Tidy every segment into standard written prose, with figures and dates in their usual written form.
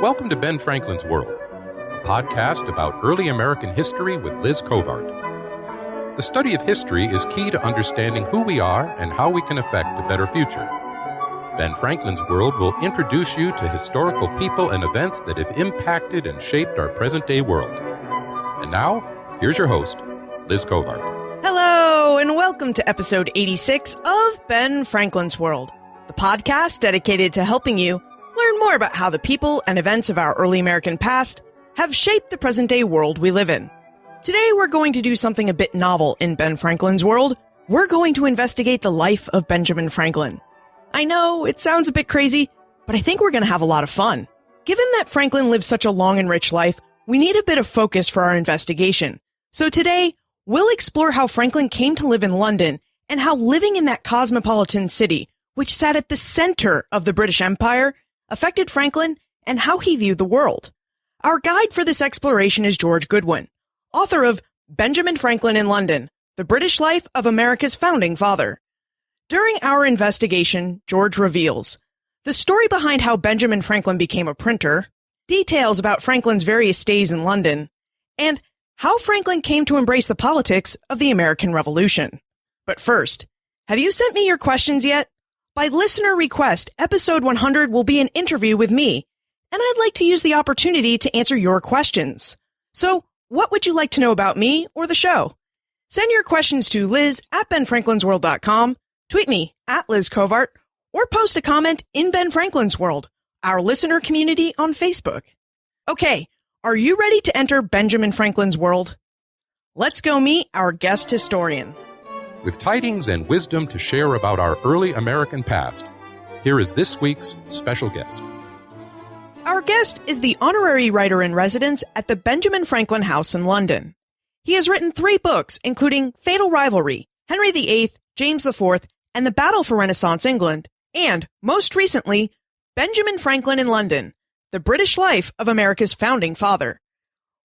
Welcome to Ben Franklin's World, a podcast about early American history with Liz Covart. The study of history is key to understanding who we are and how we can affect a better future. Ben Franklin's World will introduce you to historical people and events that have impacted and shaped our present-day world. And now, here's your host, Liz Covart. Hello, and welcome to episode 86 of Ben Franklin's World, the podcast dedicated to helping you learn more about how the people and events of our early American past have shaped the present-day world we live in. Today, we're going to do something a bit novel in Ben Franklin's World. We're going to investigate the life of Benjamin Franklin. I know, it sounds a bit crazy, but I think we're going to have a lot of fun. Given that Franklin lived such a long and rich life, we need a bit of focus for our investigation. So today, we'll explore how Franklin came to live in London and how living in that cosmopolitan city, which sat at the center of the British Empire, affected Franklin and how he viewed the world. Our guide for this exploration is George Goodwin, author of Benjamin Franklin in London, The British Life of America's Founding Father. During our investigation, George reveals the story behind how Benjamin Franklin became a printer, details about Franklin's various stays in London, and how Franklin came to embrace the politics of the American Revolution. But first, have you sent me your questions yet? By listener request, episode 100 will be an interview with me, and I'd like to use the opportunity to answer your questions. So, what would you like to know about me or the show? Send your questions to liz@benfranklinsworld.com, tweet me @LizCovart, or post a comment in Ben Franklin's World, our listener community on Facebook. Okay, are you ready to enter Benjamin Franklin's world? Let's go meet our guest historian. With tidings and wisdom to share about our early American past, here is this week's special guest. Our guest is the honorary writer-in-residence at the Benjamin Franklin House in London. He has written 3 books, including Fatal Rivalry, Henry VIII, James IV, and the Battle for Renaissance England, and, most recently, Benjamin Franklin in London, The British Life of America's Founding Father.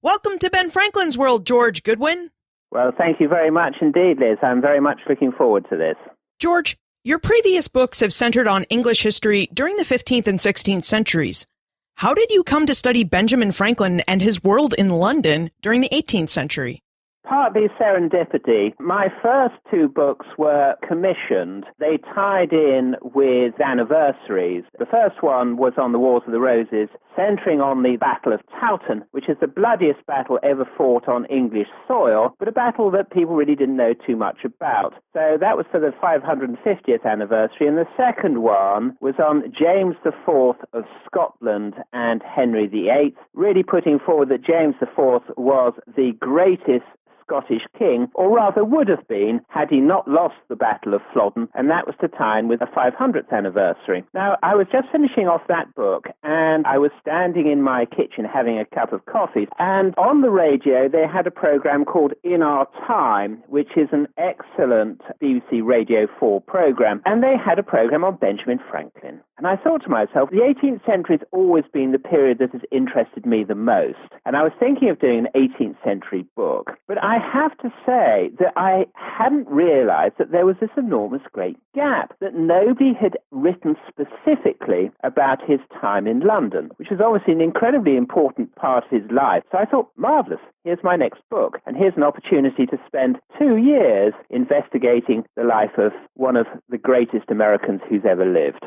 Welcome to Ben Franklin's World, George Goodwin. Well, thank you very much indeed, Liz. I'm very much looking forward to this. George, your previous books have centered on English history during the 15th and 16th centuries. How did you come to study Benjamin Franklin and his world in London during the 18th century? Partly serendipity. My first 2 books were commissioned. They tied in with anniversaries. The first one was on the Wars of the Roses, centering on the Battle of Towton, which is the bloodiest battle ever fought on English soil, but a battle that people really didn't know too much about. So that was for the 550th anniversary. And the second one was on James IV of Scotland and Henry VIII, really putting forward that James IV was the greatest Scottish king, or rather would have been, had he not lost the Battle of Flodden, and that was to tie in with the 500th anniversary. Now, I was just finishing off that book, and I was standing in my kitchen having a cup of coffee, and on the radio they had a program called In Our Time, which is an excellent BBC Radio 4 program, and they had a program on Benjamin Franklin. And I thought to myself, the 18th century has always been the period that has interested me the most. And I was thinking of doing an 18th century book. But I have to say that I hadn't realized that there was this enormous great gap, that nobody had written specifically about his time in London, which was obviously an incredibly important part of his life. So I thought, marvelous, here's my next book. And here's an opportunity to spend 2 years investigating the life of one of the greatest Americans who's ever lived.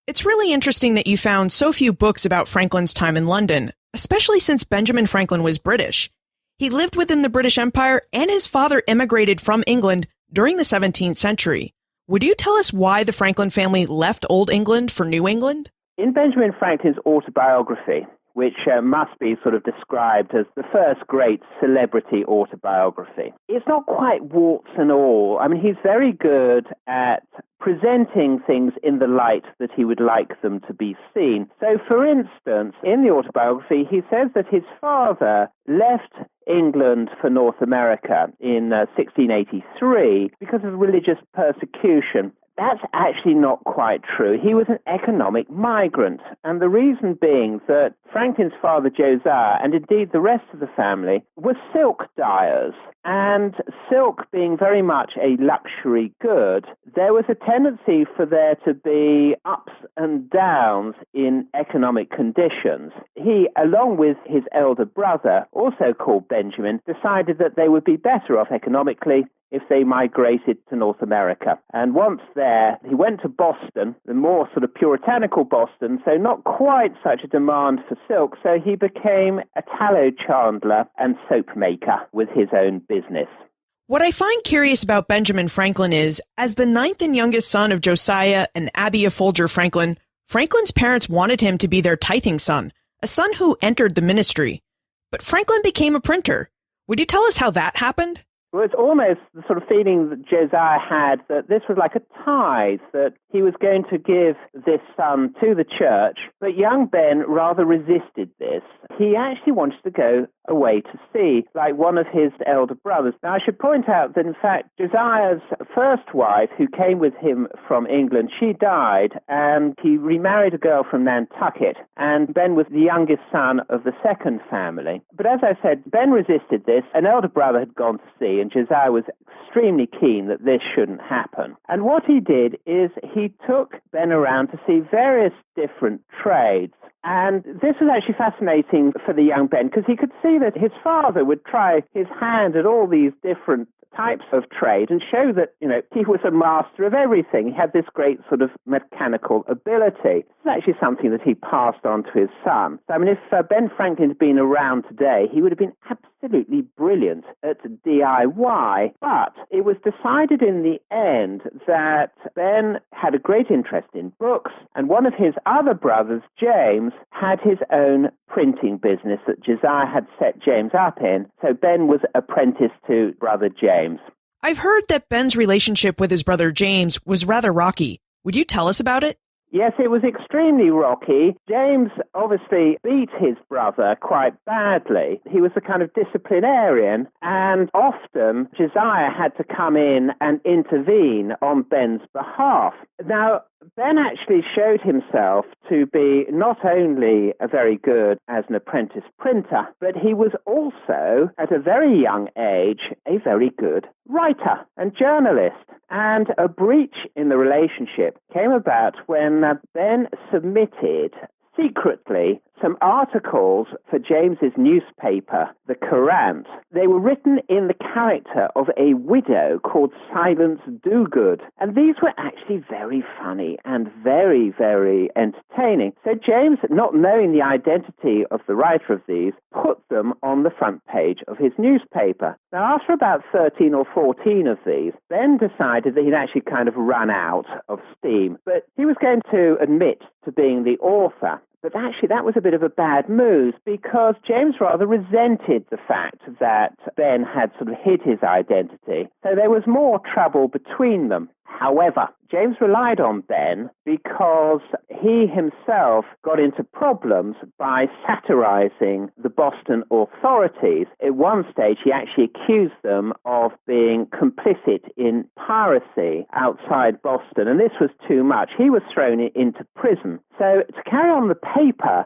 It's really interesting that you found so few books about Franklin's time in London, especially since Benjamin Franklin was British. He lived within the British Empire, and his father immigrated from England during the 17th century. Would you tell us why the Franklin family left Old England for New England? In Benjamin Franklin's autobiography, which must be sort of described as the first great celebrity autobiography, it's not quite warts and all. I mean, he's very good at presenting things in the light that he would like them to be seen. So, for instance, in the autobiography, he says that his father left England for North America in 1683 because of religious persecution. That's actually not quite true. He was an economic migrant, and the reason being that Franklin's father, Josiah, and indeed the rest of the family, were silk dyers. And silk being very much a luxury good, there was a tendency for there to be ups and downs in economic conditions. He, along with his elder brother, also called Benjamin, decided that they would be better off economically if they migrated to North America. And once there, he went to Boston, the more sort of puritanical Boston, so not quite such a demand for silk, so he became a tallow chandler and soap maker with his own business. What I find curious about Benjamin Franklin is, as the ninth and youngest son of Josiah and Abia Folger Franklin, Franklin's parents wanted him to be their tithing son, a son who entered the ministry. But Franklin became a printer. Would you tell us how that happened? Well, it's almost the sort of feeling that Josiah had that this was like a tithe, that he was going to give this son to the church, but young Ben rather resisted this. He actually wanted to go away to sea, like one of his elder brothers. Now, I should point out that, in fact, Josiah's first wife, who came with him from England, she died, and he remarried a girl from Nantucket, and Ben was the youngest son of the second family. But as I said, Ben resisted this. An elder brother had gone to sea, and Josiah was extremely keen that this shouldn't happen. And what he did is he took Ben around to see various different trades. And this was actually fascinating for the young Ben, because he could see that his father would try his hand at all these different types of trade and show that, he was a master of everything. He had this great sort of mechanical ability. This is actually something that he passed on to his son. So, if Ben Franklin had been around today, he would have been absolutely brilliant at DIY. But it was decided in the end that Ben had a great interest in books, and one of his other brothers, James, had his own printing business that Josiah had set James up in. So Ben was apprenticed to brother James. I've heard that Ben's relationship with his brother James was rather rocky. Would you tell us about it? Yes, it was extremely rocky. James obviously beat his brother quite badly. He was a kind of disciplinarian, and often Josiah had to come in and intervene on Ben's behalf. Now, Ben actually showed himself to be not only very good as an apprentice printer, but he was also, at a very young age, a very good writer and journalist. And a breach in the relationship came about when Ben submitted secretly some articles for James's newspaper, The Courant. They were written in the character of a widow called Silence Dogood, and these were actually very funny and very, very entertaining. So James, not knowing the identity of the writer of these, put them on the front page of his newspaper. Now, after about 13 or 14 of these, Ben decided that he'd actually kind of run out of steam, but he was going to admit to being the author. But actually, that was a bit of a bad move, because James rather resented the fact that Ben had sort of hid his identity. So there was more trouble between them. However, James relied on Ben because he himself got into problems by satirizing the Boston authorities. At one stage, he actually accused them of being complicit in piracy outside Boston, and this was too much. He was thrown into prison. So to carry on the paper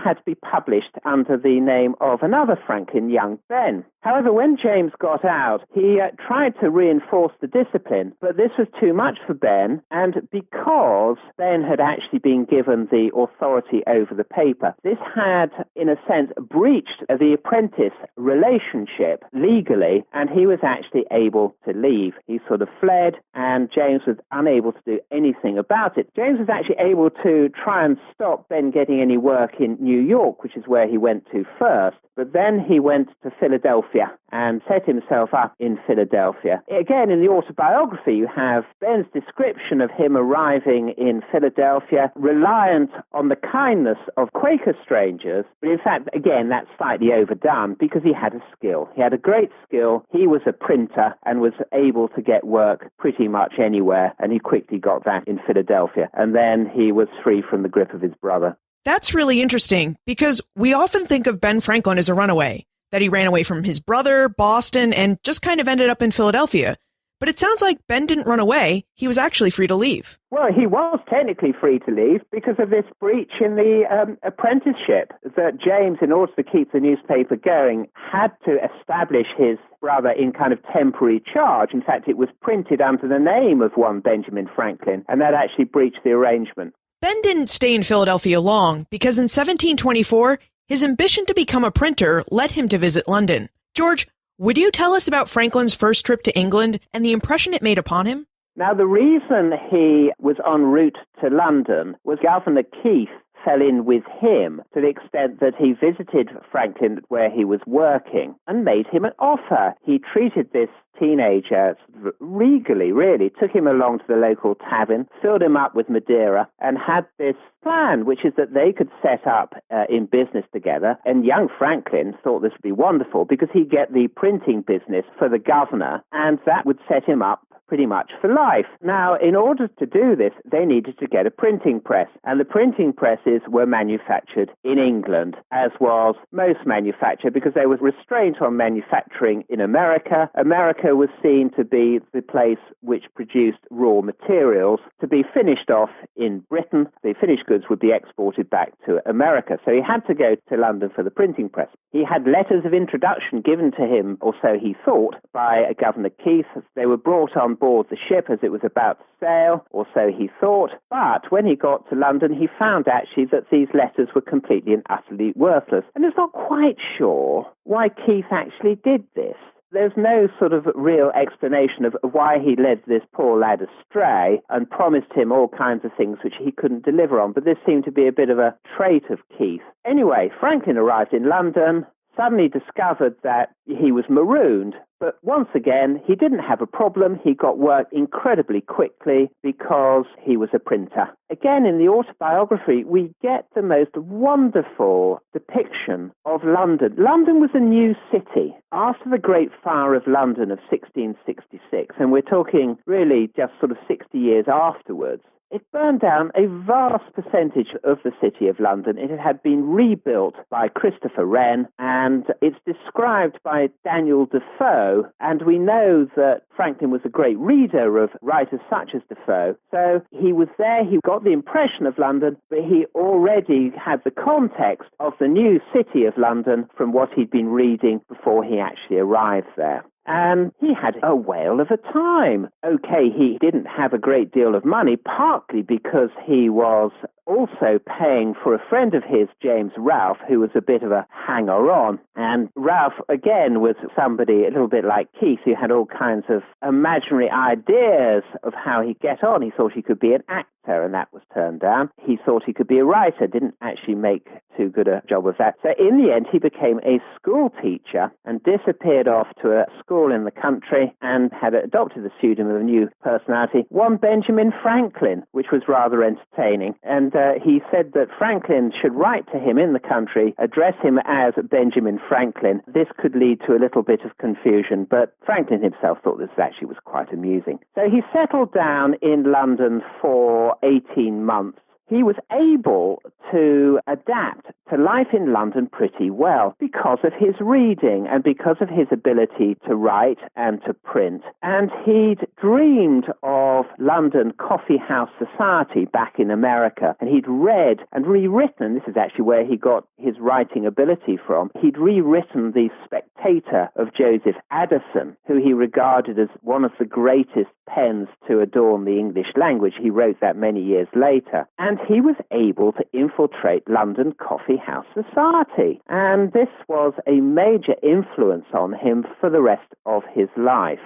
had to be published under the name of another Franklin, young Ben. However, when James got out, he tried to reinforce the discipline, but this was too much for Ben, and because Ben had actually been given the authority over the paper, this had, in a sense, breached the apprentice relationship legally, and he was actually able to leave. He sort of fled, and James was unable to do anything about it. James was actually able to try and stop Ben getting any work in New York, which is where he went to first, but then he went to Philadelphia and set himself up in Philadelphia. Again, in the autobiography, you have Ben's description of him arriving in Philadelphia, reliant on the kindness of Quaker strangers. But in fact, again, that's slightly overdone, because he had a skill. He had a great skill. He was a printer and was able to get work pretty much anywhere, and he quickly got that in Philadelphia. And then he was free from the grip of his brother. That's really interesting, because we often think of Ben Franklin as a runaway, that he ran away from his brother, Boston, and just kind of ended up in Philadelphia. But it sounds like Ben didn't run away. He was actually free to leave. Well, he was technically free to leave because of this breach in the apprenticeship that James, in order to keep the newspaper going, had to establish his brother in kind of temporary charge. In fact, it was printed under the name of one Benjamin Franklin, and that actually breached the arrangement. Ben didn't stay in Philadelphia long because in 1724, his ambition to become a printer led him to visit London. George, would you tell us about Franklin's first trip to England and the impression it made upon him? Now, the reason he was en route to London was Governor Keith fell in with him to the extent that he visited Franklin where he was working and made him an offer. He treated this teenager regally, really, took him along to the local tavern, filled him up with Madeira, and had this plan, which is that they could set up in business together. And young Franklin thought this would be wonderful because he'd get the printing business for the governor, and that would set him up pretty much for life. Now, in order to do this, they needed to get a printing press, and the printing presses were manufactured in England, as was most manufactured, because there was restraint on manufacturing in America. America was seen to be the place which produced raw materials to be finished off in Britain. The finished goods would be exported back to America, so he had to go to London for the printing press. He had letters of introduction given to him, or so he thought, by Governor Keith. They were brought on board the ship as it was about to sail, or so he thought. But when he got to London, he found actually that these letters were completely and utterly worthless. And he's not quite sure why Keith actually did this. There's no sort of real explanation of why he led this poor lad astray and promised him all kinds of things which he couldn't deliver on. But this seemed to be a bit of a trait of Keith. Anyway, Franklin arrived in London, suddenly discovered that he was marooned. But once again, he didn't have a problem. He got work incredibly quickly because he was a printer. Again, in the autobiography, we get the most wonderful depiction of London. London was a new city after the Great Fire of London of 1666, and we're talking really just sort of 60 years afterwards. It burned down a vast percentage of the city of London. It had been rebuilt by Christopher Wren, and it's described by Daniel Defoe, and we know that Franklin was a great reader of writers such as Defoe. So he was there, he got the impression of London, but he already had the context of the new city of London from what he'd been reading before he actually arrived there. And he had a whale of a time. Okay, he didn't have a great deal of money, partly because he was also paying for a friend of his, James Ralph, who was a bit of a hanger-on. And Ralph, again, was somebody a little bit like Keith, who had all kinds of imaginary ideas of how he'd get on. He thought he could be an actor, and that was turned down. He thought he could be a writer, didn't actually make too good a job of that. So in the end, he became a school teacher and disappeared off to a school in the country and had adopted the pseudonym of a new personality, one Benjamin Franklin, which was rather entertaining. And he said that Franklin should write to him in the country, address him as Benjamin Franklin. This could lead to a little bit of confusion, but Franklin himself thought this actually was quite amusing. So he settled down in London for 18 months. He was able to adapt to life in London pretty well because of his reading and because of his ability to write and to print. And he'd dreamed of London Coffee House Society back in America, and he'd read and rewritten, and this is actually where he got his writing ability from, he'd rewritten the Spectator of Joseph Addison, who he regarded as one of the greatest pens to adorn the English language. He wrote that many years later. And he was able to infiltrate London Coffee House Society. And this was a major influence on him for the rest of his life.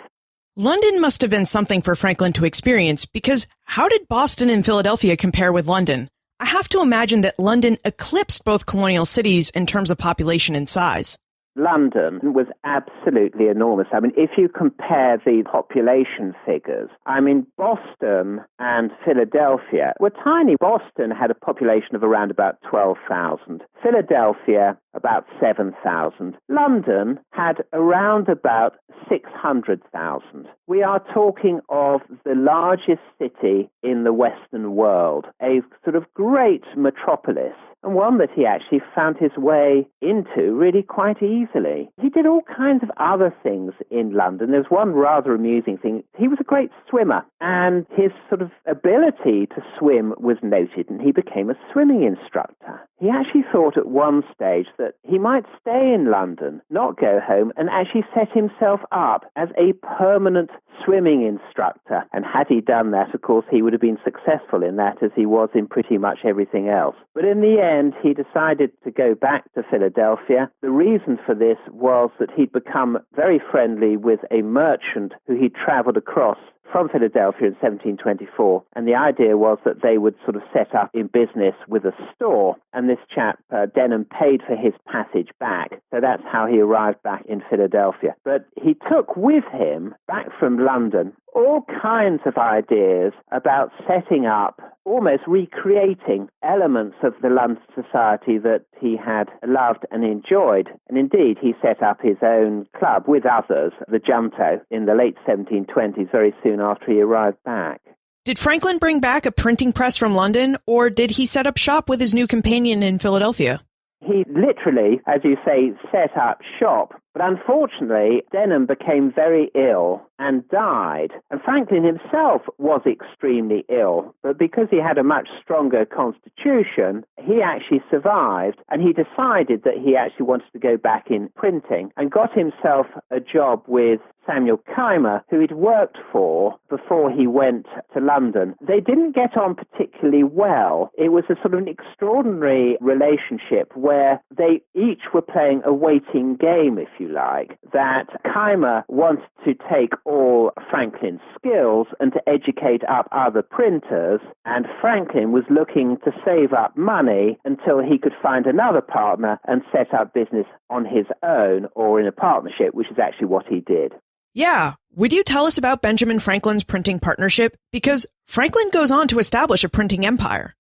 London must have been something for Franklin to experience, because how did Boston and Philadelphia compare with London? I have to imagine that London eclipsed both colonial cities in terms of population and size. London was absolutely enormous. I mean, if you compare the population figures, I mean, Boston and Philadelphia were tiny. Boston had a population of around about 12,000. Philadelphia, about 7,000. London had around about 600,000. We are talking of the largest city in the Western world, a sort of great metropolis. and one that he actually found his way into really quite easily. He did all kinds of other things in London. There's one rather amusing thing. He was a great swimmer, and his sort of ability to swim was noted, and he became a swimming instructor. He actually thought at one stage that he might stay in London, not go home, and actually set himself up as a permanent swimming instructor. And had he done that, of course, he would have been successful in that, as he was in pretty much everything else. But in the end, he decided to go back to Philadelphia. The reason for this was that he'd become very friendly with a merchant who he'd traveled across from Philadelphia in 1724, and the idea was that they would sort of set up in business with a store, and this chap, Denham, paid for his passage back, so that's how he arrived back in Philadelphia. But he took with him, back from London, all kinds of ideas about setting up, almost recreating elements of the London society that he had loved and enjoyed. And indeed, he set up his own club with others, the Junto, in the late 1720s, very soon after he arrived back. Did Franklin bring back a printing press from London, or did he set up shop with his new companion in Philadelphia? He literally, as you say, set up shop. But unfortunately, Denham became very ill and died. And Franklin himself was extremely ill. But because he had a much stronger constitution, he actually survived. And he decided that he actually wanted to go back in printing and got himself a job with Samuel Keimer, who he'd worked for before he went to London. They didn't get on particularly well. It was a sort of an extraordinary relationship where they each were playing a waiting game, if you like, that Keimer wanted to take all Franklin's skills and to educate up other printers, and Franklin was looking to save up money until he could find another partner and set up business on his own or in a partnership, which is actually what he did. Yeah. Would you tell us about Benjamin Franklin's printing partnership? Because Franklin goes on to establish a printing empire.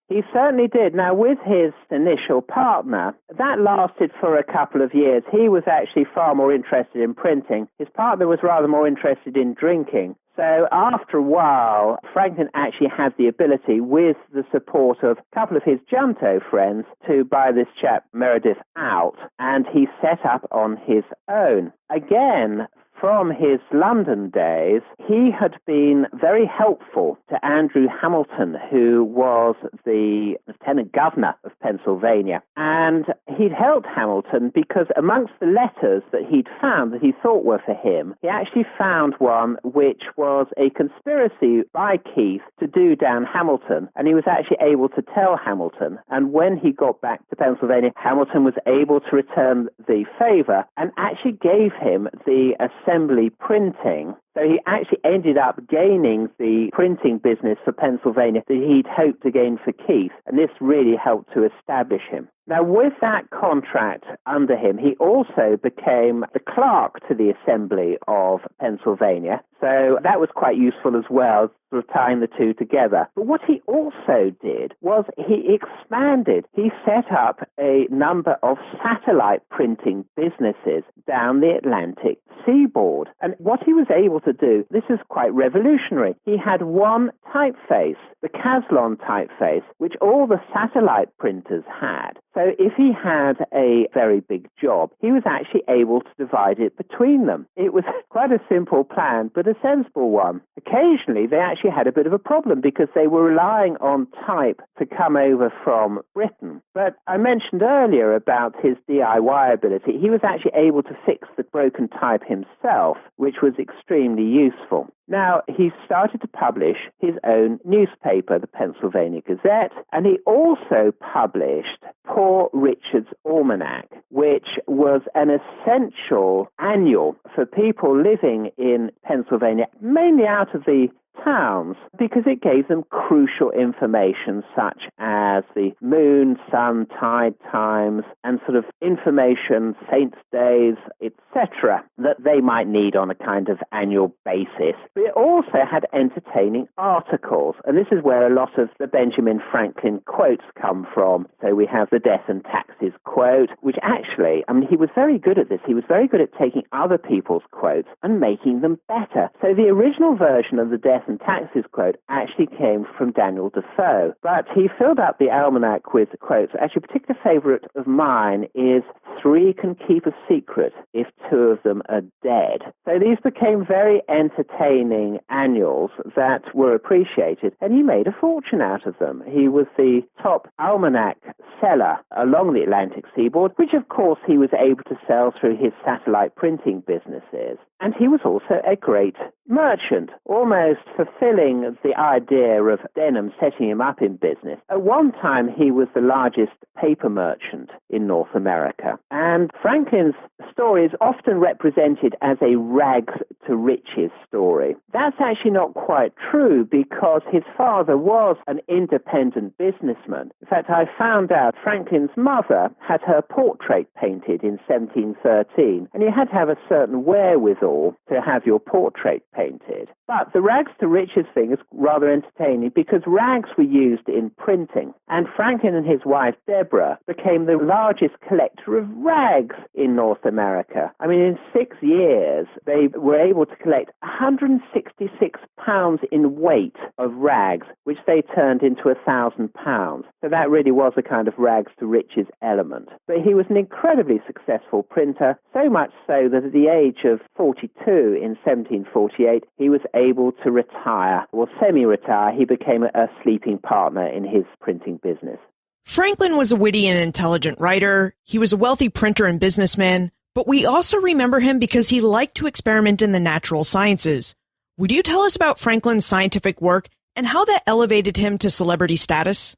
He certainly did. Now, with his initial partner, that lasted for a couple of years. He was actually far more interested in printing. His partner was rather more interested in drinking. So after a while, Franklin actually had the ability, with the support of a couple of his Junto friends, to buy this chap Meredith out, and he set up on his own. Again, from his London days, he had been very helpful to Andrew Hamilton, who was the Lieutenant Governor of Pennsylvania. And he'd helped Hamilton because amongst the letters that he'd found that he thought were for him, he actually found one which was a conspiracy by Keith to do down Hamilton. And he was actually able to tell Hamilton. And when he got back to Pennsylvania, Hamilton was able to return the favor and actually gave him the assembly printing. So he actually ended up gaining the printing business for Pennsylvania that he'd hoped to gain for Keith, and this really helped to establish him. Now, with that contract under him, he also became the clerk to the Assembly of Pennsylvania, so that was quite useful as well, sort of tying the two together. But what he also did was he expanded. He set up a number of satellite printing businesses down the Atlantic seaboard. And what he was able to do, this is quite revolutionary. He had one typeface, the Caslon typeface, which all the satellite printers had. So if he had a very big job, he was actually able to divide it between them. It was quite a simple plan, but a sensible one. Occasionally, they actually had a bit of a problem because they were relying on type to come over from Britain. But I mentioned earlier about his DIY ability. He was actually able to fix the broken type himself, which was extremely useful. Now, he started to publish his own newspaper, the Pennsylvania Gazette, and he also published Poor Richard's Almanac, which was an essential annual for people living in Pennsylvania, mainly out of the towns, because it gave them crucial information such as the moon, sun, tide times, and sort of information, saints' days, etc., that they might need on a kind of annual basis. But it also had entertaining articles, and this is where a lot of the Benjamin Franklin quotes come from. So we have the Death and Taxes quote, which actually, he was very good at this. He was very good at taking other people's quotes and making them better. So the original version of the Death and Taxes quote actually came from Daniel Defoe. But he filled up the almanac with quotes. Actually, a particular favorite of mine is 3 can keep a secret if 2 of them are dead. So these became very entertaining annuals that were appreciated, and he made a fortune out of them. He was the top almanac seller along the Atlantic seaboard, which of course he was able to sell through his satellite printing businesses. And he was also a great merchant, almost fulfilling the idea of Denham setting him up in business. At one time, he was the largest paper merchant in North America. And Franklin's story is often represented as a rags to riches story. That's actually not quite true, because his father was an independent businessman. In fact, I found out Franklin's mother had her portrait painted in 1713, and you had to have a certain wherewithal to have your portrait painted. But the rags to riches thing is rather entertaining, because rags were used in printing, and Franklin and his wife Deborah became the largest collector of rags in North America. I mean, in 6 years, they were able to collect 166 pounds in weight of rags, which they turned into 1,000 pounds. So that really was a kind of rags to riches element. But he was an incredibly successful printer, so much so that at the age of 42 in 1748, he was able to retire, or semi-retire. He became a sleeping partner in his printing business. Franklin was a witty and intelligent writer. He was a wealthy printer and businessman, but we also remember him because he liked to experiment in the natural sciences. Would you tell us about Franklin's scientific work and how that elevated him to celebrity status?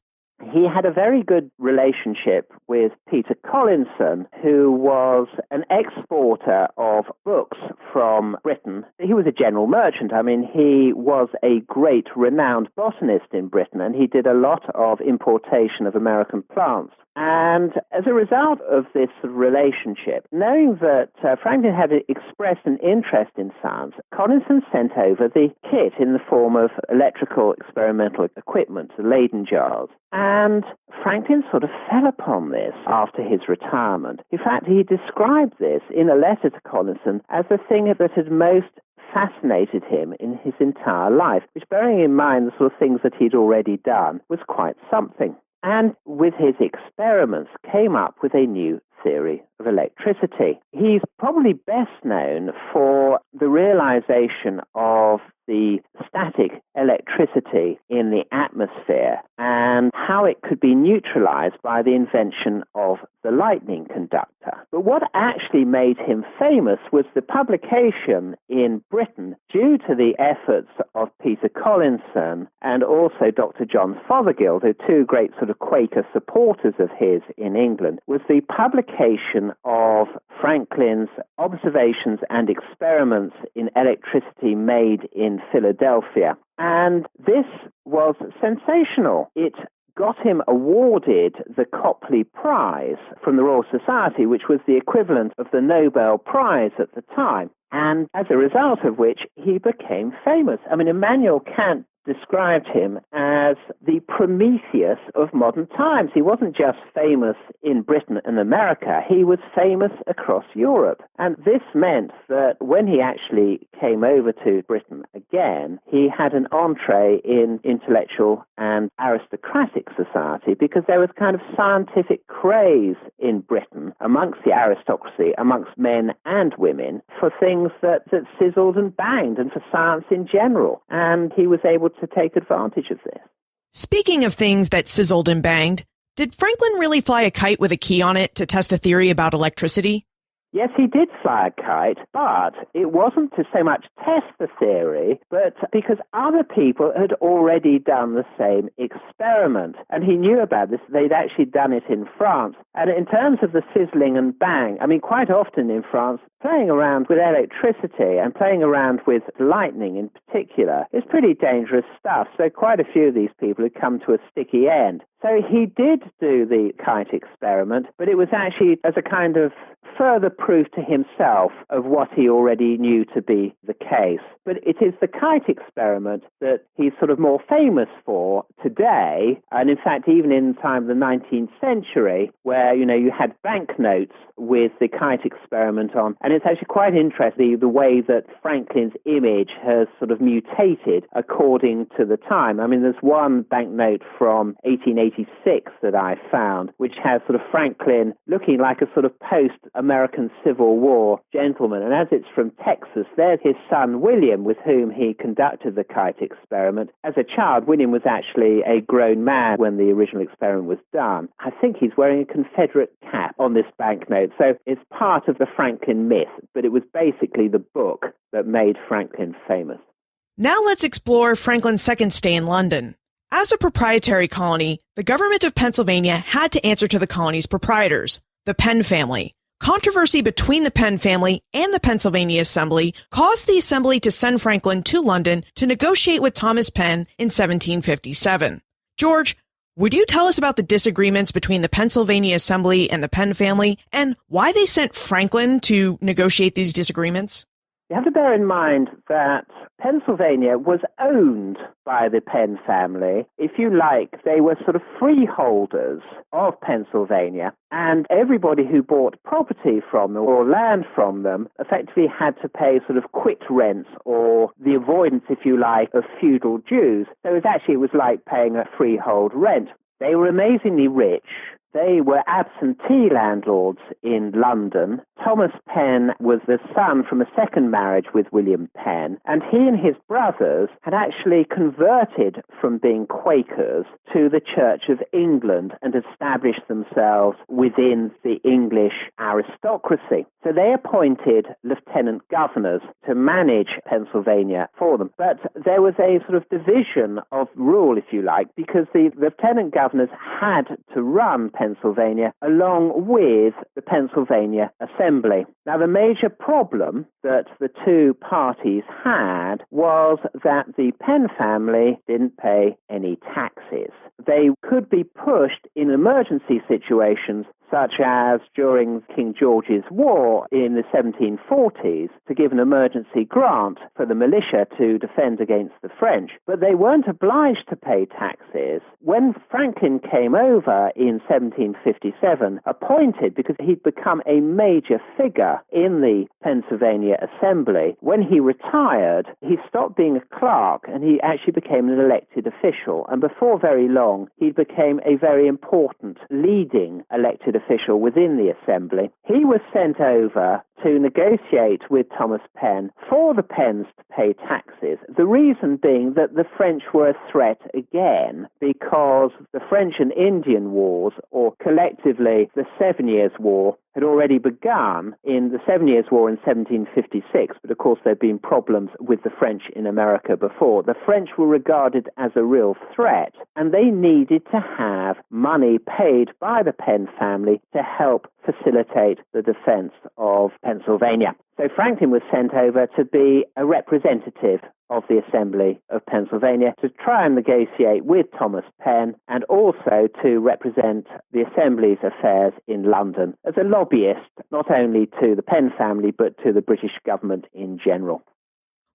He had a very good relationship with Peter Collinson, who was an exporter of books from Britain. He was a general merchant. I mean, he was a great renowned botanist in Britain, and he did a lot of importation of American plants. And as a result of this relationship, knowing that Franklin had expressed an interest in science, Collinson sent over the kit in the form of electrical experimental equipment, the Leyden jars. And Franklin sort of fell upon this after his retirement. In fact, he described this in a letter to Collinson as the thing that had most fascinated him in his entire life, which, bearing in mind the sort of things that he'd already done, was quite something. And with his experiments came up with a new theory of electricity. He's probably best known for the realization of the static electricity in the atmosphere and how it could be neutralized by the invention of the lightning conductor. But what actually made him famous was the publication in Britain, due to the efforts of Peter Collinson and also Dr. John Fothergill, the 2 great sort of Quaker supporters of his in England, was the publication of Franklin's observations and experiments in electricity made in Philadelphia. And this was sensational. It got him awarded the Copley Prize from the Royal Society, which was the equivalent of the Nobel Prize at the time, and as a result of which he became famous. I mean, Immanuel Kant described him as the Prometheus of modern times. He wasn't just famous in Britain and America, he was famous across Europe. And this meant that when he actually came over to Britain again, he had an entree in intellectual and aristocratic society, because there was kind of scientific craze in Britain amongst the aristocracy, amongst men and women, for things that sizzled and banged, and for science in general. And he was able to take advantage of this. Speaking of things that sizzled and banged, did Franklin really fly a kite with a key on it to test a theory about electricity? Yes, he did fly a kite, but it wasn't to so much test the theory, but because other people had already done the same experiment. And he knew about this. They'd actually done it in France. And in terms of the sizzling and bang, I mean, quite often in France, playing around with electricity and playing around with lightning in particular is pretty dangerous stuff. So quite a few of these people had come to a sticky end. So he did do the kite experiment, but it was actually as a kind of further proof to himself of what he already knew to be the case. But it is the Kite Experiment that he's sort of more famous for today, and in fact even in the time of the 19th century, where, you had banknotes with the Kite Experiment on, and it's actually quite interesting the way that Franklin's image has sort of mutated according to the time. I mean, there's one banknote from 1886 that I found, which has sort of Franklin looking like a sort of post-American Civil War gentleman, and as it's from Texas, there's his son William, with whom he conducted the Kite Experiment. As a child, William was actually a grown man when the original experiment was done. I think he's wearing a Confederate cap on this banknote, so it's part of the Franklin myth, but it was basically the book that made Franklin famous. Now let's explore Franklin's second stay in London. As a proprietary colony, the government of Pennsylvania had to answer to the colony's proprietors, the Penn family. Controversy between the Penn family and the Pennsylvania Assembly caused the Assembly to send Franklin to London to negotiate with Thomas Penn in 1757. George, would you tell us about the disagreements between the Pennsylvania Assembly and the Penn family and why they sent Franklin to negotiate these disagreements? You have to bear in mind that Pennsylvania was owned by the Penn family. If you like, they were sort of freeholders of Pennsylvania, and everybody who bought property from them or land from them effectively had to pay sort of quit rents, or the avoidance, if you like, of feudal dues. So it was like paying a freehold rent. They were amazingly rich. They were absentee landlords in London. Thomas Penn was the son from a second marriage with William Penn, and he and his brothers had actually converted from being Quakers to the Church of England and established themselves within the English aristocracy. So they appointed lieutenant governors to manage Pennsylvania for them. But there was a sort of division of rule, if you like, because the lieutenant governors had to run Pennsylvania along with the Pennsylvania Assembly. Now, the major problem that the two parties had was that the Penn family didn't pay any taxes. They could be pushed in emergency situations, such as during King George's War in the 1740s, to give an emergency grant for the militia to defend against the French. But they weren't obliged to pay taxes. When Franklin came over in 1757, appointed because he'd become a major figure in the Pennsylvania Assembly, when he retired, he stopped being a clerk and he actually became an elected official. And before very long, he became a very important leading elected official within the Assembly. He was sent over to negotiate with Thomas Penn for the Penns to pay taxes, the reason being that the French were a threat again, because the French and Indian Wars, or collectively the 7 Years' War, had already begun in the 7 Years' War in 1756, but of course there had been problems with the French in America before. The French were regarded as a real threat, and they needed to have money paid by the Penn family to help facilitate the defense of Pennsylvania. So Franklin was sent over to be a representative of the Assembly of Pennsylvania to try and negotiate with Thomas Penn, and also to represent the Assembly's affairs in London as a lobbyist, not only to the Penn family but to the British government in general.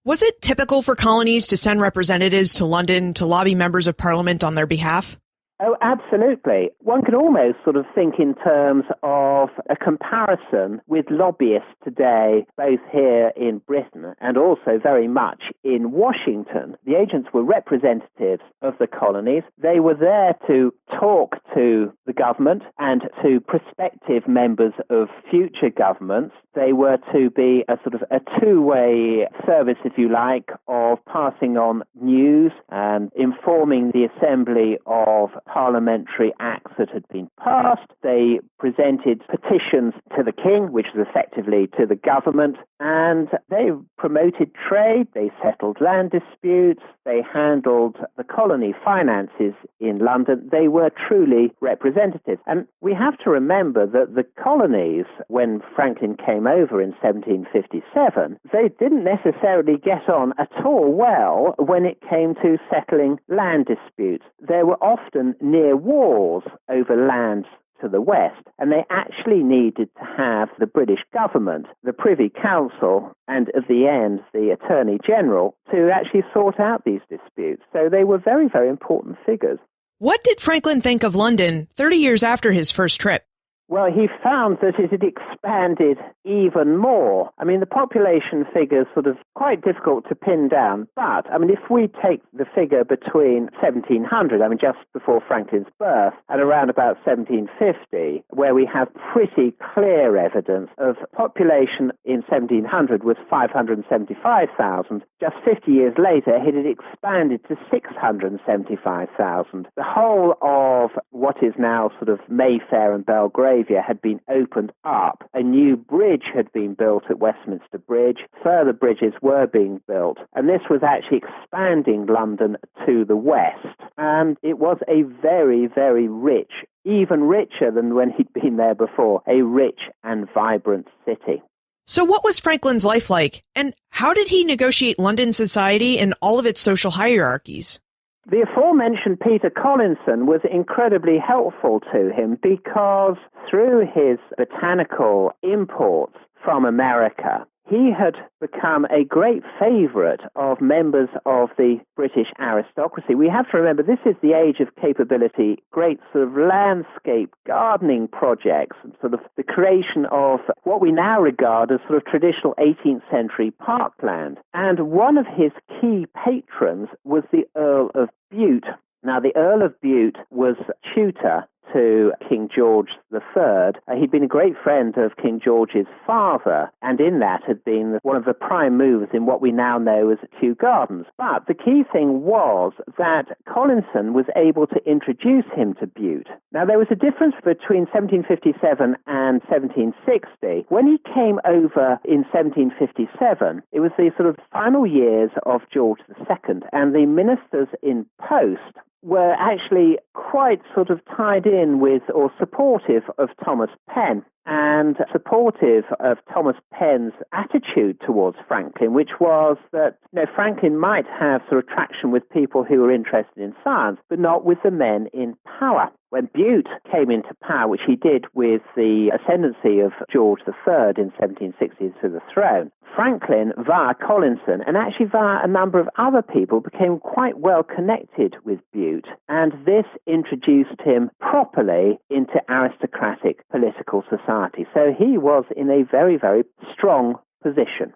Was it typical for colonies to send representatives to London to lobby members of Parliament on their behalf? Oh, absolutely. One can almost sort of think in terms of a comparison with lobbyists today, both here in Britain and also very much in Washington. The agents were representatives of the colonies. They were there to talk to the government and to prospective members of future governments. They were to be a sort of a two-way service, if you like, of passing on news and informing the Assembly of parliamentary acts that had been passed. They presented petitions to the king, which was effectively to the government, and they promoted trade, they settled land disputes, they handled the colony finances in London. They were truly representatives. And we have to remember that the colonies, when Franklin came over in 1757, they didn't necessarily get on at all well when it came to settling land disputes. There were often near wars over lands to the west, and they actually needed to have the British government, the Privy Council, and at the end, the Attorney General, to actually sort out these disputes. So they were very, very important figures. What did Franklin think of London 30 years after his first trip? Well, he found that it had expanded even more. I mean, the population figure's sort of quite difficult to pin down, but, I mean, if we take the figure between 1700, I mean, just before Franklin's birth, and around about 1750, where we have pretty clear evidence of population in 1700 was 575,000. Just 50 years later, it had expanded to 675,000. The whole of what is now sort of Mayfair and Belgravia had been opened up. A new bridge had been built at Westminster Bridge. Further bridges were being built. And this was actually expanding London to the west. And it was a very, very rich, even richer than when he'd been there before, a rich and vibrant city. So what was Franklin's life like? And how did he negotiate London society and all of its social hierarchies? The aforementioned Peter Collinson was incredibly helpful to him because through his botanical imports from America, he had become a great favorite of members of the British aristocracy. We have to remember this is the age of capability, great sort of landscape gardening projects, and sort of the creation of what we now regard as sort of traditional 18th century parkland. And one of his key patrons was the Earl of Bute. Now, the Earl of Bute was tutor to King George III. He'd been a great friend of King George's father, and in that had been one of the prime movers in what we now know as Kew Gardens. But the key thing was that Collinson was able to introduce him to Bute. Now, there was a difference between 1757 and 1760. When he came over in 1757, it was the sort of final years of George II, and the ministers in post were actually quite sort of tied in with or supportive of Thomas Penn and supportive of Thomas Penn's attitude towards Franklin, which was that Franklin might have sort of traction with people who were interested in science, but not with the men in power. When Bute came into power, which he did with the ascendancy of George III in 1760 to the throne, Franklin, via Collinson, and actually via a number of other people, became quite well connected with Bute, and this introduced him properly into aristocratic political society. So he was in a very, very strong position.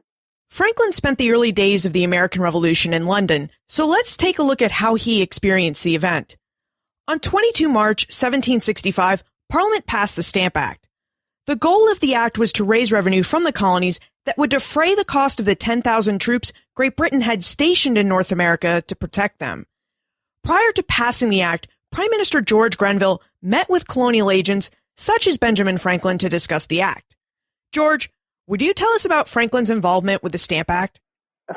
Franklin spent the early days of the American Revolution in London, so let's take a look at how he experienced the event. On 22 March 1765, Parliament passed the Stamp Act. The goal of the act was to raise revenue from the colonies that would defray the cost of the 10,000 troops Great Britain had stationed in North America to protect them. Prior to passing the act, Prime Minister George Grenville met with colonial agents such as Benjamin Franklin to discuss the act. George, would you tell us about Franklin's involvement with the Stamp Act?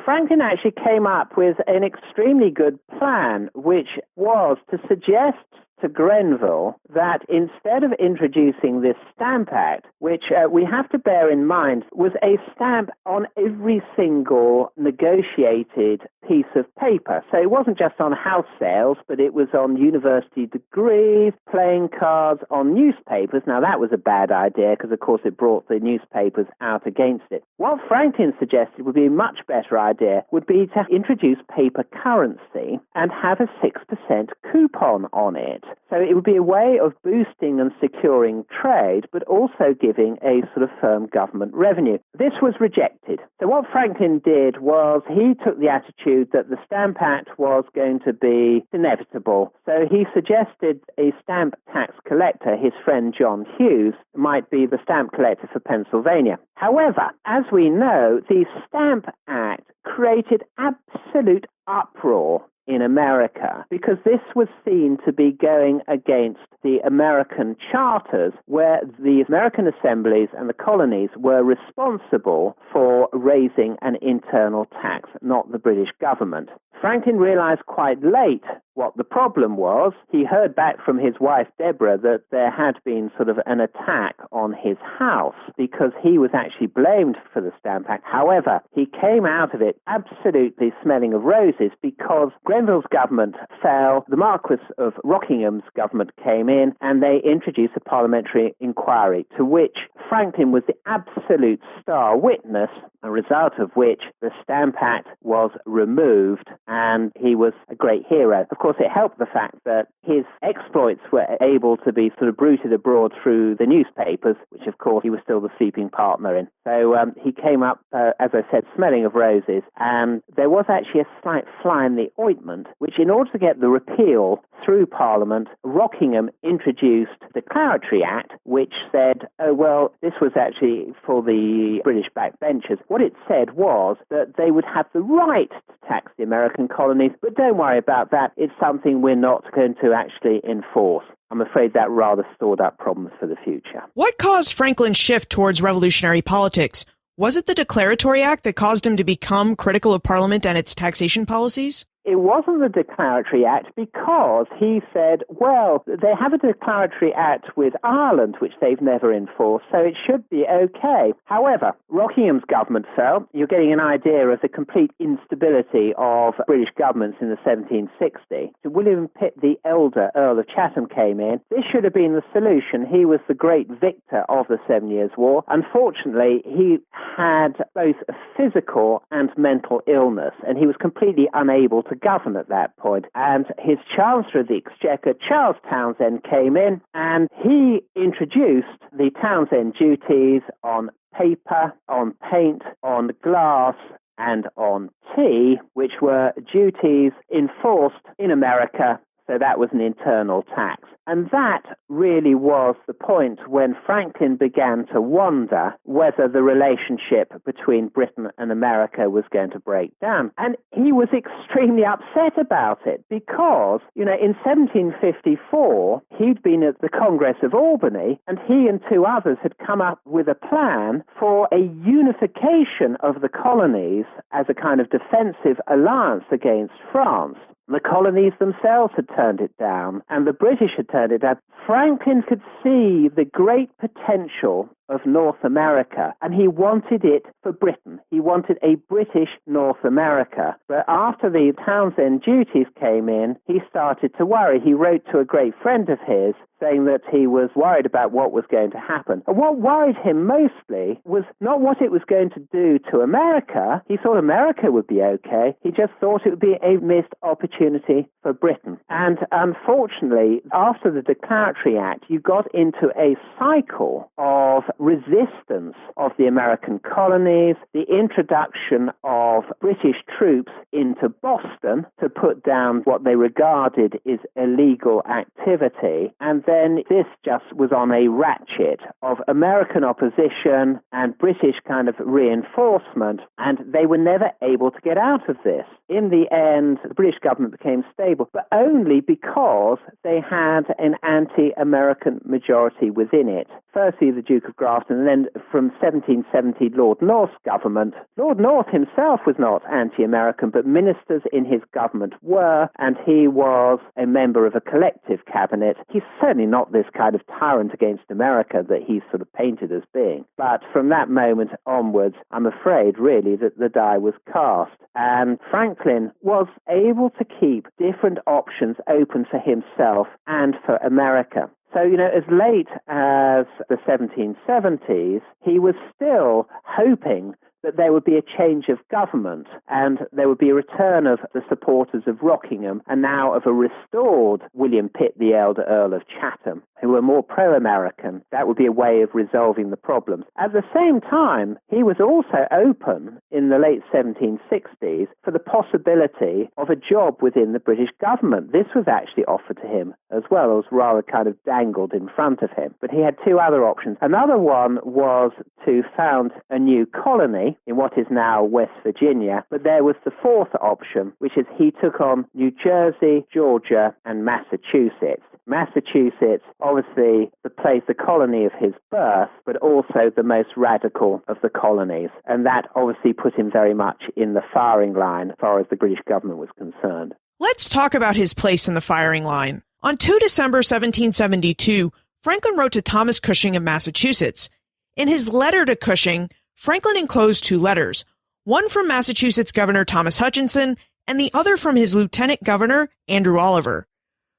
Franklin actually came up with an extremely good plan, which was to suggest to Grenville that instead of introducing this Stamp Act, which we have to bear in mind was a stamp on every single negotiated piece of paper. So it wasn't just on house sales, but it was on university degrees, playing cards, on newspapers. Now that was a bad idea because, of course, it brought the newspapers out against it. What Franklin suggested would be a much better idea would be to introduce paper currency and have a 6% coupon on it. So it would be a way of boosting and securing trade, but also giving a sort of firm government revenue. This was rejected. So what Franklin did was he took the attitude that the Stamp Act was going to be inevitable. So he suggested a stamp tax collector, his friend John Hughes, might be the stamp collector for Pennsylvania. However, as we know, the Stamp Act created absolute uproar in America because this was seen to be going against the American charters where the American assemblies and the colonies were responsible for raising an internal tax, not the British government. Franklin realized quite late what the problem was. He heard back from his wife, Deborah, that there had been sort of an attack on his house because he was actually blamed for the Stamp Act. However, he came out of it absolutely smelling of roses because Grenville's government fell, the Marquis of Rockingham's government came in, and they introduced a parliamentary inquiry to which Franklin was the absolute star witness, a result of which the Stamp Act was removed, and he was a great hero. Of course, it helped the fact that his exploits were able to be sort of bruited abroad through the newspapers, which, of course, he was still the sleeping partner in. So he came up, as I said, smelling of roses, and there was actually a slight fly in the ointment, which in order to get the repeal through Parliament, Rockingham introduced the Declaratory Act, which said, oh, well, this was actually for the British backbenchers. What it said was that they would have the right to tax the American colonies, but don't worry about that. It's something we're not going to actually enforce. I'm afraid that rather stored up problems for the future. What caused Franklin's shift towards revolutionary politics? Was it the Declaratory Act that caused him to become critical of Parliament and its taxation policies? It wasn't the Declaratory Act because he said, well, they have a Declaratory Act with Ireland, which they've never enforced, so it should be okay. However, Rockingham's government fell. You're getting an idea of the complete instability of British governments in the 1760s. So William Pitt, the elder Earl of Chatham, came in. This should have been the solution. He was the great victor of the 7 Years' War. Unfortunately, he had both a physical and mental illness, and he was completely unable to govern at that point. And his Chancellor of the Exchequer, Charles Townshend, came in, and he introduced the Townshend duties on paper, on paint, on glass, and on tea, which were duties enforced in America. So that was an internal tax. And that really was the point when Franklin began to wonder whether the relationship between Britain and America was going to break down. And he was extremely upset about it because, in 1754, he'd been at the Congress of Albany, and he and two others had come up with a plan for a unification of the colonies as a kind of defensive alliance against France. The colonies themselves had turned it down, and the British had turned it down. Franklin could see the great potential of North America, and he wanted it for Britain. He wanted a British North America. But after the Townshend duties came in, he started to worry. He wrote to a great friend of his saying that he was worried about what was going to happen. And what worried him mostly was not what it was going to do to America. He thought America would be okay. He just thought it would be a missed opportunity for Britain. And unfortunately, after the Declaratory Act, you got into a cycle of resistance of the American colonies, the introduction of British troops into Boston to put down what they regarded as illegal activity, and then this just was on a ratchet of American opposition and British kind of reinforcement, and they were never able to get out of this. In the end, the British government became stable, but only because they had an anti-American majority within it. Firstly, the Duke of Grafton, and then from 1770, Lord North's government. Lord North himself was not anti-American, but ministers in his government were, and he was a member of a collective cabinet. He's certainly not this kind of tyrant against America that he's sort of painted as being. But from that moment onwards, I'm afraid, really, that the die was cast. And Franklin was able to keep different options open for himself and for America. So, as late as the 1770s, he was still hoping that there would be a change of government and there would be a return of the supporters of Rockingham and now of a restored William Pitt, the elder Earl of Chatham, who were more pro-American. That would be a way of resolving the problems. At the same time, he was also open in the late 1760s for the possibility of a job within the British government. This was actually offered to him as well. It was rather kind of dangled in front of him. But he had two other options. Another one was to found a new colony in what is now West Virginia, but there was the fourth option, which is he took on New Jersey, Georgia, and Massachusetts. Massachusetts, obviously the place, the colony of his birth, but also the most radical of the colonies. And that obviously put him very much in the firing line as far as the British government was concerned. Let's talk about his place in the firing line. On 2 December 1772, Franklin wrote to Thomas Cushing of Massachusetts. In his letter to Cushing, Franklin enclosed 2 letters, one from Massachusetts Governor Thomas Hutchinson and the other from his Lieutenant Governor, Andrew Oliver.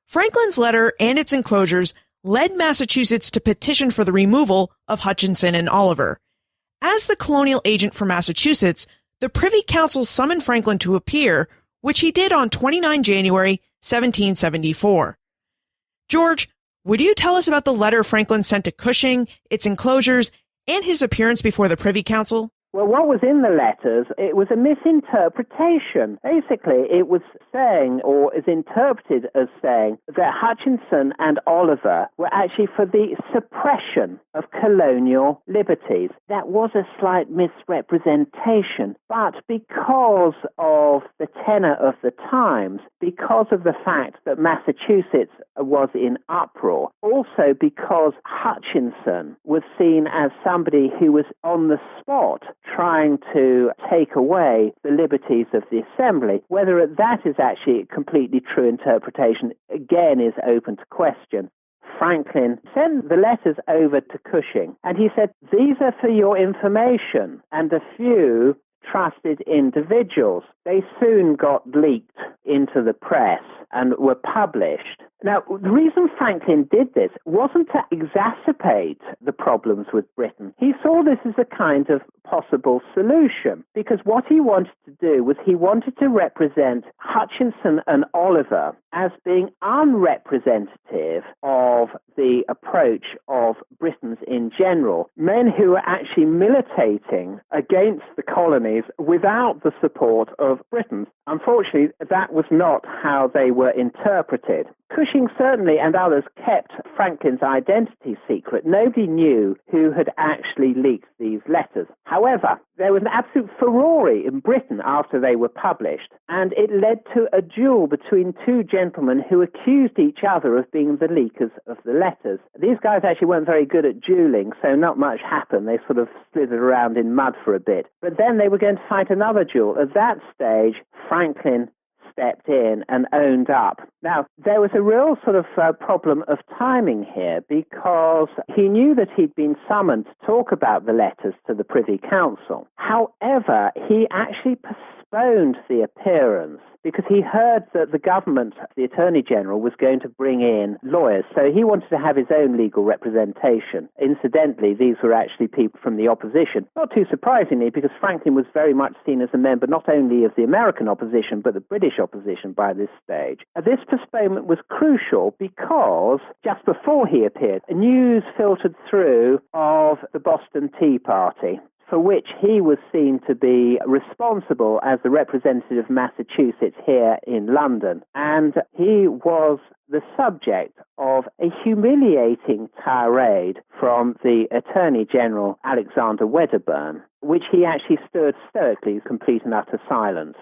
Franklin's letter and its enclosures led Massachusetts to petition for the removal of Hutchinson and Oliver. As the colonial agent for Massachusetts, the Privy Council summoned Franklin to appear, which he did on 29 January 1774. George, would you tell us about the letter Franklin sent to Cushing, its enclosures, and his appearance before the Privy Council? Well, what was in the letters, it was a misinterpretation. Basically, it was saying, or is interpreted as saying, that Hutchinson and Oliver were actually for the suppression of colonial liberties. That was a slight misrepresentation, but because of the tenor of the times, because of the fact that Massachusetts was in uproar, also because Hutchinson was seen as somebody who was on the spot trying to take away the liberties of the assembly. Whether that is actually a completely true interpretation, again, is open to question. Franklin sent the letters over to Cushing, and he said, "These are for your information and a few trusted individuals." They soon got leaked into the press and were published. Now, the reason Franklin did this wasn't to exacerbate the problems with Britain. He saw this as a kind of possible solution, because what he wanted to do was he wanted to represent Hutchinson and Oliver as being unrepresentative of the approach of Britons in general, men who were actually militating against the colonies without the support of Britons. Unfortunately, that was not how they were interpreted. Cushing certainly and others kept Franklin's identity secret. Nobody knew who had actually leaked these letters. However, there was an absolute furore in Britain after they were published, and it led to a duel between 2 gentlemen who accused each other of being the leakers of the letters. These guys actually weren't very good at dueling, so not much happened. They sort of slithered around in mud for a bit. But then they were going to fight another duel. At that stage, Franklin stepped in and owned up. Now, there was a real sort of problem of timing here, because he knew that he'd been summoned to talk about the letters to the Privy Council. However, he actually postponed the appearance because he heard that the government, the Attorney General, was going to bring in lawyers. So he wanted to have his own legal representation. Incidentally, these were actually people from the opposition. Not too surprisingly, because Franklin was very much seen as a member not only of the American opposition, but the British opposition by this stage. This postponement was crucial because just before he appeared, news filtered through of the Boston Tea Party, for which he was seen to be responsible as the representative of Massachusetts here in London. And he was the subject of a humiliating tirade from the Attorney General, Alexander Wedderburn, which he actually stood stoically, complete and utter silence.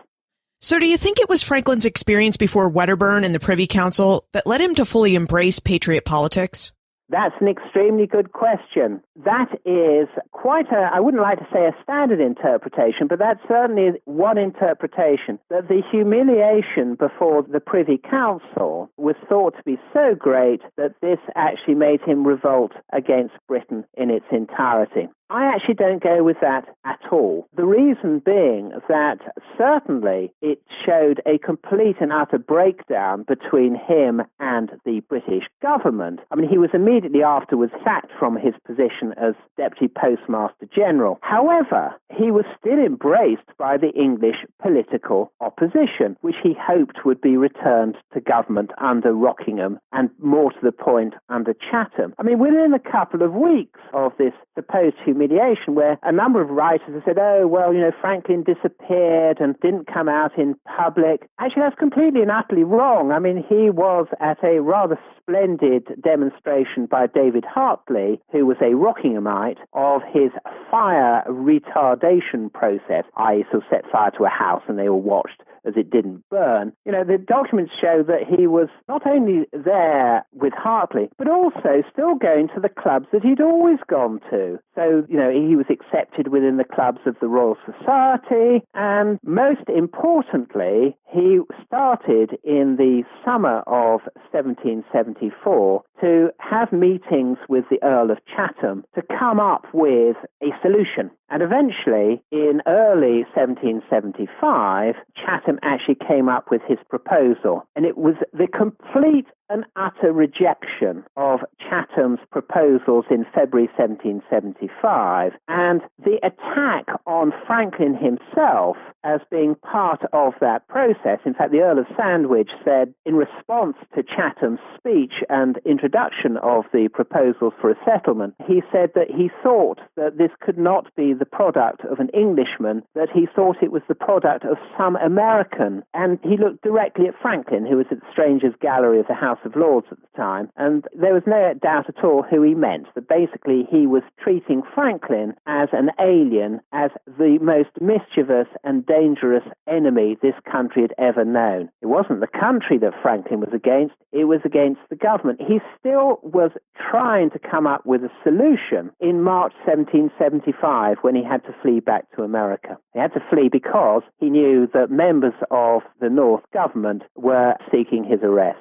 So do you think it was Franklin's experience before Wedderburn and the Privy Council that led him to fully embrace patriot politics? That's an extremely good question. That is quite I wouldn't like to say a standard interpretation, but that's certainly one interpretation, that the humiliation before the Privy Council was thought to be so great that this actually made him revolt against Britain in its entirety. I actually don't go with that at all. The reason being that certainly it showed a complete and utter breakdown between him and the British government. I mean, he was immediately afterwards sacked from his position as Deputy Postmaster General. However, he was still embraced by the English political opposition, which he hoped would be returned to government under Rockingham and, more to the point, under Chatham. I mean, within a couple of weeks of this supposed humiliation, disintermediation, where a number of writers have said, oh, well, Franklin disappeared and didn't come out in public. Actually, that's completely and utterly wrong. I mean, he was at a rather splendid demonstration by David Hartley, who was a Rockinghamite, of his fire retardation process, i.e. sort of set fire to a house and they all watched as it didn't burn. The documents show that he was not only there with Hartley, but also still going to the clubs that he'd always gone to. So, he was accepted within the clubs of the Royal Society, and most importantly, he started in the summer of 1774 to have meetings with the Earl of Chatham to come up with a solution. And eventually, in early 1775, Chatham actually came up with his proposal. And it was the complete and utter rejection of Chatham's proposals in February 1775, and the attack on Franklin himself as being part of that process. In fact, the Earl of Sandwich said, in response to Chatham's speech and introduction of the proposals for a settlement, he said that he thought that this could not be the product of an Englishman, that he thought it was the product of some American. And he looked directly at Franklin, who was at the Strangers' Gallery of the House of Lords at the time, and there was no doubt at all who he meant, that basically he was treating Franklin as an alien, as the most mischievous and dangerous enemy this country had ever known. It wasn't the country that Franklin was against, it was against the government. He still was trying to come up with a solution in March 1775 when he had to flee back to America. He had to flee because he knew that members of the North government were seeking his arrest.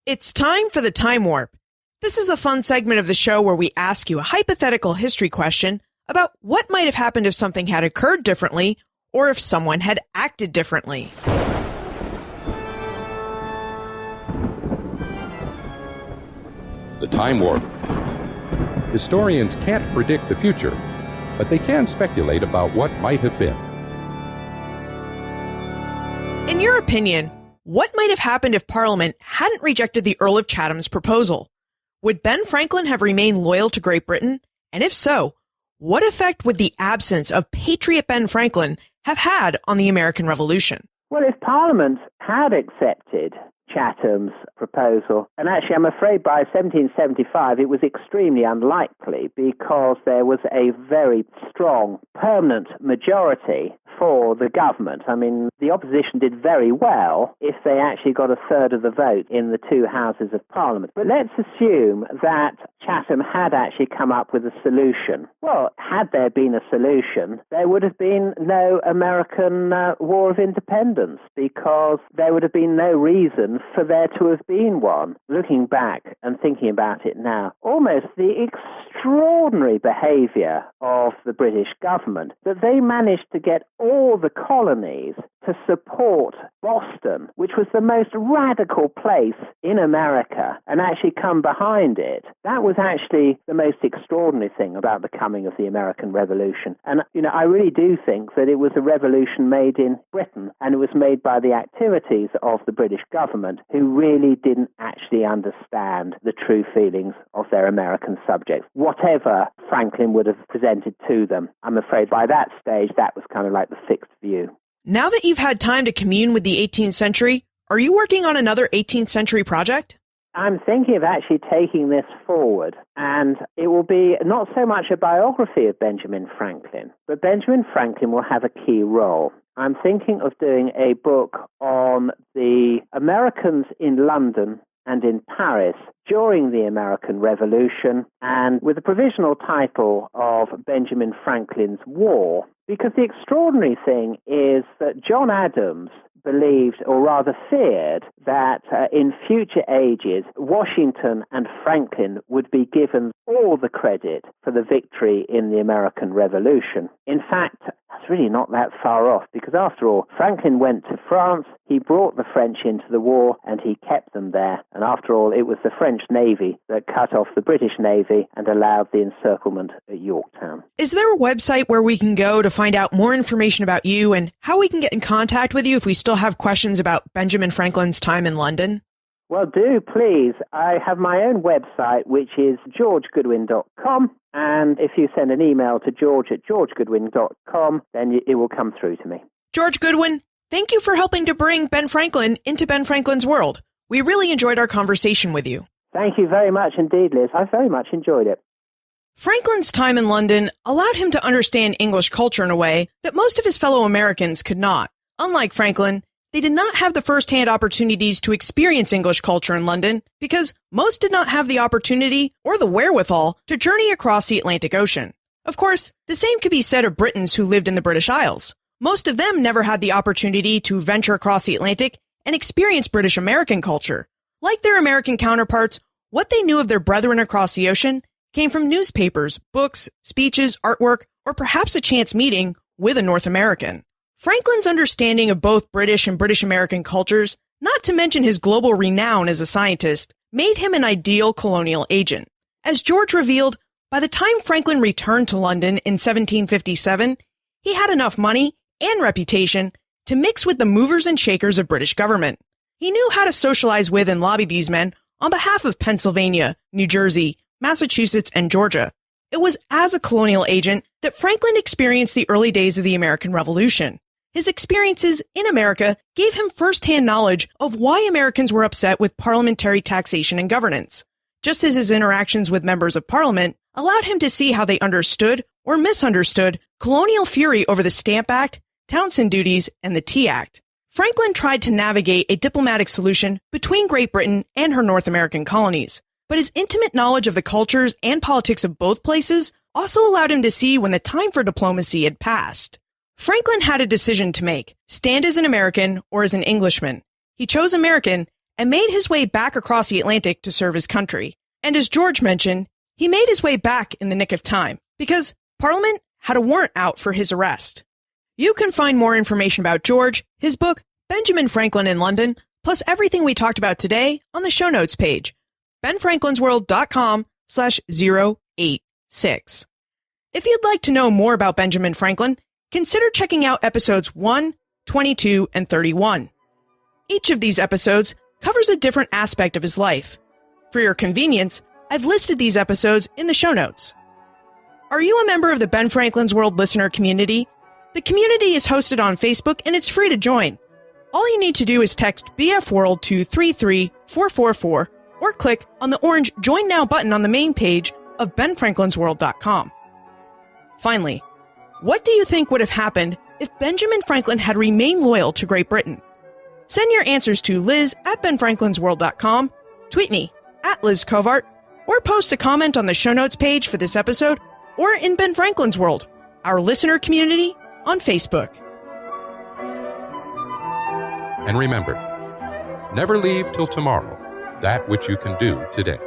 It's time for the Time Warp. This is a fun segment of the show where we ask you a hypothetical history question about what might have happened if something had occurred differently or if someone had acted differently. The Time Warp. Historians can't predict the future, but they can speculate about what might have been. In your opinion, what might have happened if Parliament hadn't rejected the Earl of Chatham's proposal? Would Ben Franklin have remained loyal to Great Britain? And if so, what effect would the absence of Patriot Ben Franklin have had on the American Revolution? Well, if Parliament had accepted Chatham's proposal, and actually I'm afraid by 1775 it was extremely unlikely because there was a very strong permanent majority for the government. I mean, the opposition did very well if they actually got a third of the vote in the two houses of Parliament. But let's assume that Chatham had actually come up with a solution. Well, had there been a solution, there would have been no American War of Independence because there would have been no reason for there to have been one. Looking back and thinking about it now, almost the extraordinary behaviour of the British government that they managed to get all the colonies to support Boston, which was the most radical place in America, and actually come behind it. That was actually the most extraordinary thing about the coming of the American Revolution. And, I really do think that it was a revolution made in Britain, and it was made by the activities of the British government, who really didn't actually understand the true feelings of their American subjects, whatever Franklin would have presented to them. I'm afraid by that stage, that was kind of like the fixed view. Now that you've had time to commune with the 18th century, are you working on another 18th century project? I'm thinking of actually taking this forward, and it will be not so much a biography of Benjamin Franklin, but Benjamin Franklin will have a key role. I'm thinking of doing a book on the Americans in London and in Paris during the American Revolution, and with the provisional title of Benjamin Franklin's War. Because the extraordinary thing is that John Adams believed, or rather feared, that in future ages, Washington and Franklin would be given all the credit for the victory in the American Revolution. In fact, that's really not that far off, because after all, Franklin went to France, he brought the French into the war, and he kept them there. And after all, it was the French Navy that cut off the British Navy and allowed the encirclement at Yorktown. Is there a website where we can go to find out more information about you and how we can get in contact with you if we still have questions about Benjamin Franklin's time in London? Well, do, please. I have my own website, which is georgegoodwin.com, And if you send an email to george@georgegoodwin.com, then it will come through to me. George Goodwin, thank you for helping to bring Ben Franklin into Ben Franklin's world. We really enjoyed our conversation with you. Thank you very much indeed, Liz. I very much enjoyed it. Franklin's time in London allowed him to understand English culture in a way that most of his fellow Americans could not. Unlike Franklin, they did not have the first-hand opportunities to experience English culture in London because most did not have the opportunity or the wherewithal to journey across the Atlantic Ocean. Of course, the same could be said of Britons who lived in the British Isles. Most of them never had the opportunity to venture across the Atlantic and experience British American culture. Like their American counterparts, what they knew of their brethren across the ocean came from newspapers, books, speeches, artwork, or perhaps a chance meeting with a North American. Franklin's understanding of both British and British American cultures, not to mention his global renown as a scientist, made him an ideal colonial agent. As George revealed, by the time Franklin returned to London in 1757, he had enough money and reputation to mix with the movers and shakers of British government. He knew how to socialize with and lobby these men on behalf of Pennsylvania, New Jersey, Massachusetts, and Georgia. It was as a colonial agent that Franklin experienced the early days of the American Revolution. His experiences in America gave him first-hand knowledge of why Americans were upset with parliamentary taxation and governance, just as his interactions with members of Parliament allowed him to see how they understood or misunderstood colonial fury over the Stamp Act, Townshend duties, and the Tea Act. Franklin tried to navigate a diplomatic solution between Great Britain and her North American colonies, but his intimate knowledge of the cultures and politics of both places also allowed him to see when the time for diplomacy had passed. Franklin had a decision to make, stand as an American or as an Englishman. He chose American and made his way back across the Atlantic to serve his country. And as George mentioned, he made his way back in the nick of time because Parliament had a warrant out for his arrest. You can find more information about George, his book, Benjamin Franklin in London, plus everything we talked about today on the show notes page, benfranklinsworld.com/086. If you'd like to know more about Benjamin Franklin, consider checking out episodes 1, 22, and 31. Each of these episodes covers a different aspect of his life. For your convenience, I've listed these episodes in the show notes. Are you a member of the Ben Franklin's World listener community? The community is hosted on Facebook and it's free to join. All you need to do is text BFWorld to 33444 or click on the orange Join Now button on the main page of benfranklinsworld.com. Finally, what do you think would have happened if Benjamin Franklin had remained loyal to Great Britain? Send your answers to liz@benfranklinsworld.com, tweet me @LizCovart, or post a comment on the show notes page for this episode or in Ben Franklin's World, our listener community on Facebook. And remember, never leave till tomorrow that which you can do today.